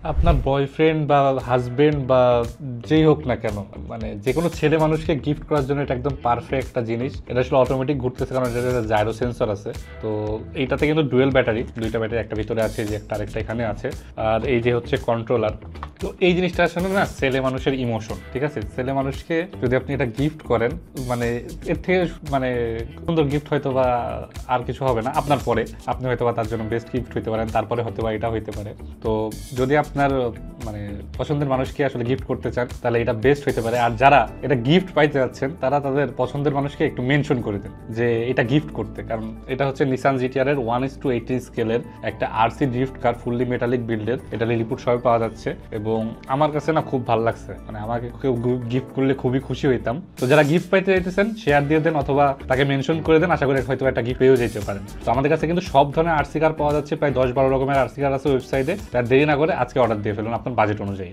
আপনার বয়ফ্রেন্ড বা হাজবেন্ড বা যেই হোক না কেন, মানে যে কোনো ছেলে মানুষকে গিফট করার জন্য এটা একদম পারফেক্ট একটা জিনিস। এটা আসলে অটোমেটিক ঘুরতেছে কারণ এটা জাইরো সেন্সর আছে। তো এইটাতে কিন্তু ডুয়েল ব্যাটারি, দুইটা ব্যাটারি, একটা ভিতরে আছে, যে একটা আরেকটা এখানে আছে। আর এই যে হচ্ছে কন্ট্রোলার। তো এই জিনিসটা আসলে না ছেলে মানুষের ইমোশন, ঠিক আছে? ছেলে মানুষকে যদি আপনি এটা গিফট করেন, মানে এর থেকে মানে সুন্দর গিফট হয়তো বা আর কিছু হবে না। আপনার পরে আপনি হয়তো বা তার জন্য বেস্ট গিফট হইতে পারেন, তারপরে হয়তো বা এটা হইতে পারে। তো যদি আপনার মানে পছন্দের মানুষকে আসলে গিফট করতে চান তাহলে এটা বেস্ট হইতে পারে। আর যারা এটা গিফট পাইতে যাচ্ছেন তারা তাদের পছন্দের মানুষকে একটু মেনশন করে দেন যে এটা গিফট করতে, কারণ এটা হচ্ছে নিসান জিটিআর এর 1:80 স্কেলের একটা আরসি ড্রিফট কার, ফুললি মেটালিক বিল্ডের। এটা লিলিপুট সবে পাওয়া যাচ্ছে এবং আমার কাছে না খুব ভালো লাগছে, মানে আমাকে কেউ গিফট করলে খুবই খুশি হইতাম। তো যারা গিফট পাইতে চাইতেছেন শেয়ার দিয়ে দেন অথবা তাকে মেনশন করে দেন, আশা করি হয়তো একটা গিফট পেয়েও যেতে পারেন। তো আমাদের কাছে কিন্তু সব ধরনের আরসি কার পাওয়া যাচ্ছে, প্রায় 10-12 রকমের আরসি কার আছে ওয়েবসাইটে। তার দেরি না করে আজকে অর্ডার দিয়ে ফেলুন আপনার বাজেট অনুযায়ী।